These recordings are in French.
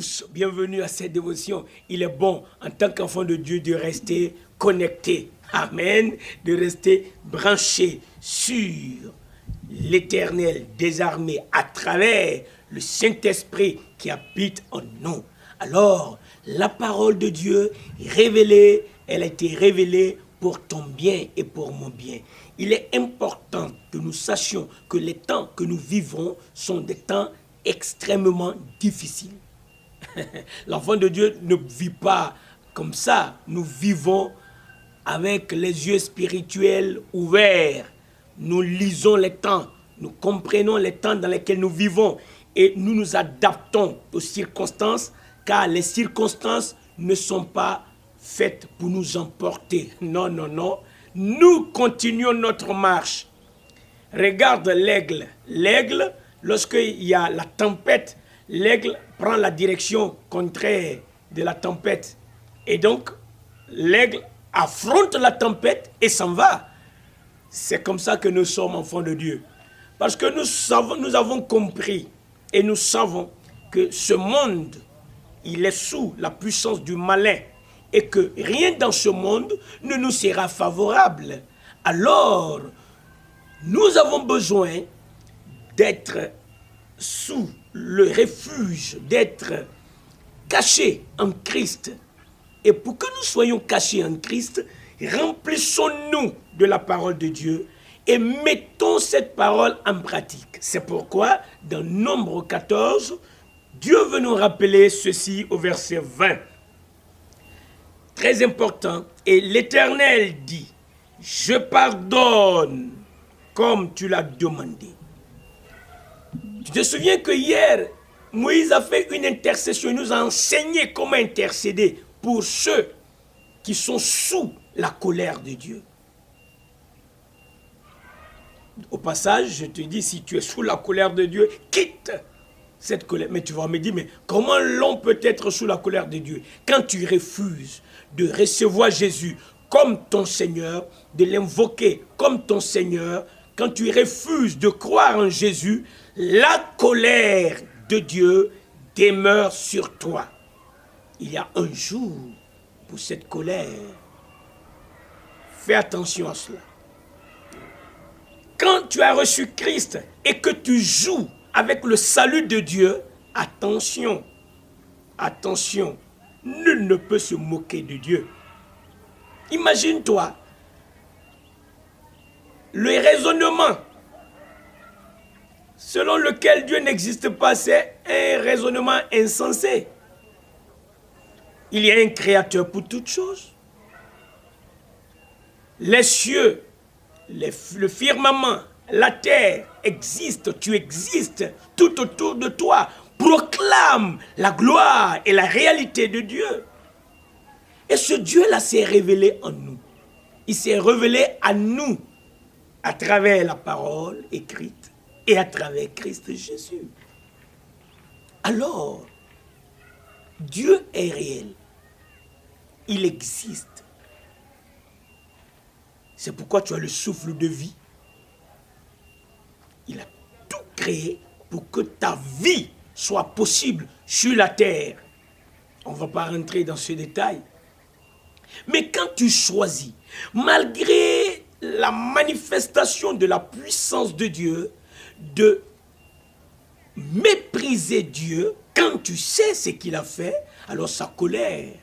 tous, bienvenue à cette dévotion. Il est bon, en tant qu'enfant de Dieu, de rester connecté. Amen. De rester branché sur l'Éternel désarmé à travers le Saint-Esprit qui habite en nous. Alors, la parole de Dieu révélée, elle a été révélée pour ton bien et pour mon bien. Il est important que nous sachions que les temps que nous vivons sont des temps extrêmement difficiles. L'enfant de Dieu ne vit pas comme ça. Nous vivons avec les yeux spirituels ouverts. Nous lisons les temps, nous comprenons les temps dans lesquels nous vivons et nous nous adaptons aux circonstances, car les circonstances ne sont pas faites pour nous emporter. Non, non, non. Nous continuons notre marche. Regarde l'aigle. L'aigle, lorsqu'il y a la tempête, l'aigle prend la direction contraire de la tempête. Et donc, l'aigle affronte la tempête et s'en va. C'est comme ça que nous sommes enfants de Dieu. Parce que nous avons compris et nous savons que ce monde, il est sous la puissance du malin et que rien dans ce monde ne nous sera favorable. Alors, nous avons besoin d'être sous le refuge, d'être cachés en Christ. Et pour que nous soyons cachés en Christ, remplissons-nous de la parole de Dieu et mettons cette parole en pratique. C'est pourquoi, dans Nombre 14, Dieu veut nous rappeler ceci au verset 20. Très important. Et l'Éternel dit, je pardonne comme tu l'as demandé. Tu te souviens que hier, Moïse a fait une intercession, il nous a enseigné comment intercéder pour ceux qui sont sous la colère de Dieu. Au passage, je te dis, si tu es sous la colère de Dieu, quitte cette colère. Mais tu vas me dire, mais comment l'on peut être sous la colère de Dieu? Quand tu refuses de recevoir Jésus comme ton Seigneur, de l'invoquer comme ton Seigneur, quand tu refuses de croire en Jésus, la colère de Dieu demeure sur toi. Il y a un jour pour cette colère. Fais attention à cela. Quand tu as reçu Christ et que tu joues avec le salut de Dieu, attention, attention, nul ne peut se moquer de Dieu. Imagine-toi, le raisonnement selon lequel Dieu n'existe pas, c'est un raisonnement insensé. Il y a un créateur pour toutes choses. Les cieux, le firmament, la terre existent, tu existes, tout autour de toi proclame la gloire et la réalité de Dieu. Et ce Dieu-là s'est révélé en nous. Il s'est révélé à nous à travers la parole écrite et à travers Christ Jésus. Alors, Dieu est réel. Il existe. C'est pourquoi tu as le souffle de vie. Il a tout créé pour que ta vie soit possible sur la terre. On ne va pas rentrer dans ce détail. Mais quand tu choisis, malgré la manifestation de la puissance de Dieu, de mépriser Dieu, quand tu sais ce qu'il a fait, alors sa colère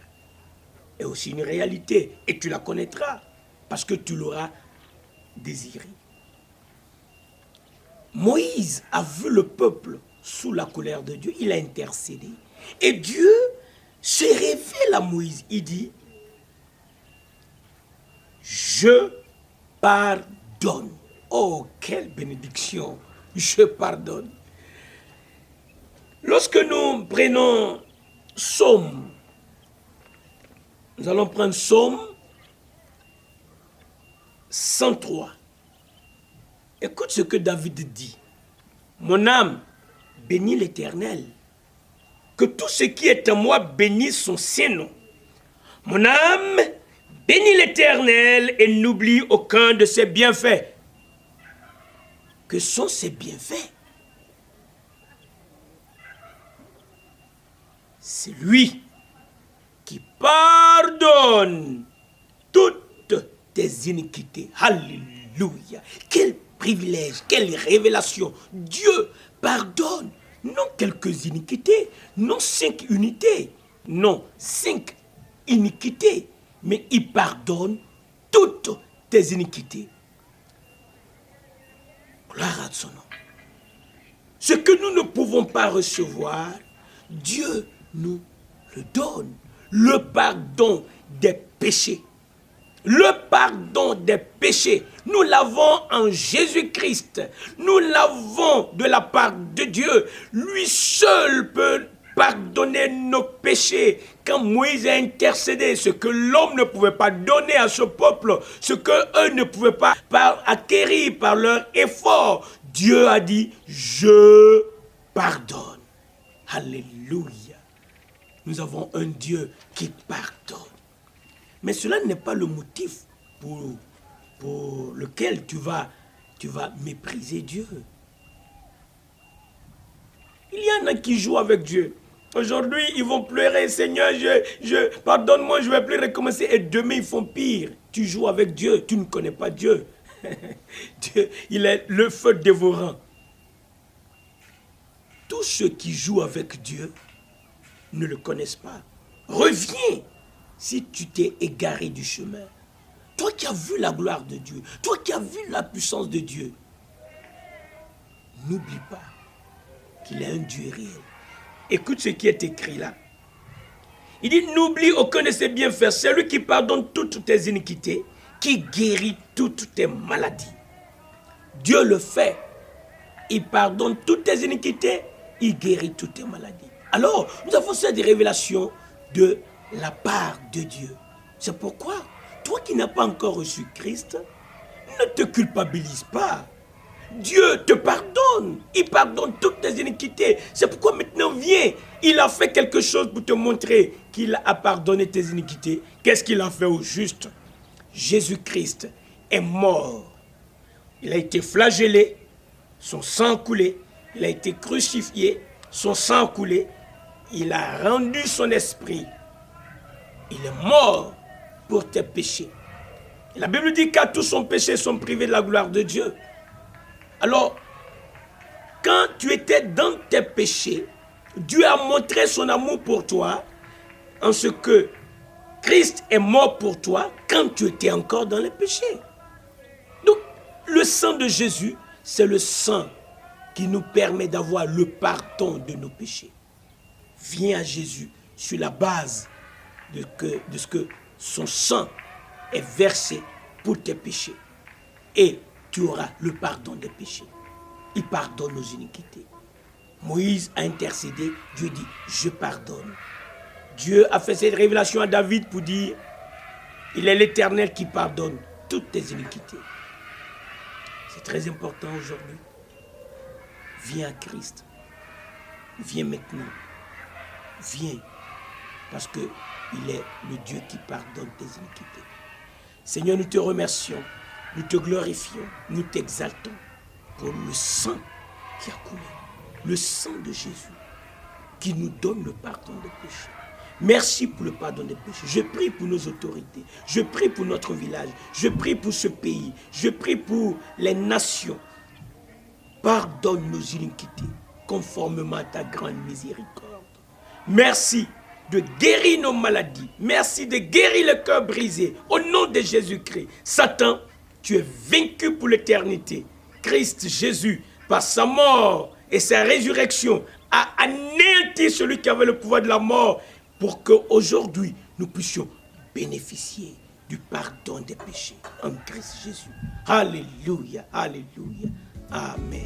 est aussi une réalité. Et tu la connaîtras, parce que tu l'auras désiré. Moïse a vu le peuple sous la colère de Dieu, il a intercédé. Et Dieu se révèle à Moïse, il dit, je pardonne. Oh, quelle bénédiction! Je pardonne. Lorsque nous prenons Psaume, nous allons prendre Psaume 103. Écoute ce que David dit. Mon âme bénit l'Éternel. Que tout ce qui est en moi bénisse son Saint-Nom. Mon âme bénit l'Éternel et n'oublie aucun de ses bienfaits. Que sont ces bienfaits? c'est lui qui pardonne toutes tes iniquités. Alléluia. Quel privilège, quelle révélation. Dieu pardonne, non quelques iniquités, non 5 unités, non 5 iniquités, mais il pardonne toutes tes iniquités. Gloire à son nom. Ce que nous ne pouvons pas recevoir, Dieu nous le donne. Le pardon des péchés. Le pardon des péchés, nous l'avons en Jésus-Christ. Nous l'avons de la part de Dieu. Lui seul peut pardonner nos péchés. Quand Moïse a intercédé, ce que l'homme ne pouvait pas donner à ce peuple, ce qu'eux ne pouvaient pas acquérir par leur effort, Dieu a dit, je pardonne. Alléluia. Nous avons un Dieu qui pardonne. Mais cela n'est pas le motif pour lequel tu vas mépriser Dieu. Il y en a qui jouent avec Dieu. Aujourd'hui, ils vont pleurer, Seigneur, pardonne-moi, je ne vais plus recommencer. Et demain, ils font pire. Tu joues avec Dieu, tu ne connais pas Dieu. Dieu, il est le feu dévorant. Tous ceux qui jouent avec Dieu ne le connaissent pas. Reviens si tu t'es égaré du chemin. Toi qui as vu la gloire de Dieu, toi qui as vu la puissance de Dieu, n'oublie pas qu'il est un Dieu réel. Écoute ce qui est écrit là. Il dit, n'oublie aucun de ses bienfaits. C'est lui qui pardonne toutes tes iniquités, qui guérit toutes tes maladies. Dieu le fait. Il pardonne toutes tes iniquités, il guérit toutes tes maladies. Alors, nous avons cette révélation de la part de Dieu. C'est pourquoi, toi qui n'as pas encore reçu Christ, ne te culpabilise pas. Dieu te pardonne. Il pardonne toutes tes iniquités. C'est pourquoi maintenant, viens. Il a fait quelque chose pour te montrer qu'il a pardonné tes iniquités. Qu'est-ce qu'il a fait au juste? Jésus-Christ est mort. Il a été flagellé, son sang coulé. Il a été crucifié, son sang coulé. Il a rendu son esprit. Il est mort pour tes péchés. Et la Bible dit qu'à tous son péché sont privés de la gloire de Dieu. Alors, quand tu étais dans tes péchés, Dieu a montré son amour pour toi en ce que Christ est mort pour toi quand tu étais encore dans les péchés. Donc, le sang de Jésus, c'est le sang qui nous permet d'avoir le pardon de nos péchés. Viens à Jésus sur la base de ce que son sang est versé pour tes péchés. Et tu auras le pardon des péchés. Il pardonne nos iniquités. Moïse a intercédé, Dieu dit, je pardonne. Dieu a fait cette révélation à David pour dire, il est l'Éternel qui pardonne toutes tes iniquités. C'est très important aujourd'hui. Viens à Christ. Viens maintenant. Viens. Parce qu'il est le Dieu qui pardonne tes iniquités. Seigneur, nous te remercions. Nous te glorifions, nous t'exaltons pour le sang qui a coulé, le sang de Jésus qui nous donne le pardon des péchés. Merci pour le pardon des péchés. Je prie pour nos autorités, je prie pour notre village, je prie pour ce pays, je prie pour les nations. Pardonne nos iniquités conformément à ta grande miséricorde. Merci de guérir nos maladies. Merci de guérir le cœur brisé. Au nom de Jésus-Christ, Satan, tu es vaincu pour l'éternité. Christ Jésus, par sa mort et sa résurrection, a anéanti celui qui avait le pouvoir de la mort pour qu'aujourd'hui, nous puissions bénéficier du pardon des péchés en Christ Jésus. Alléluia, alléluia, amen.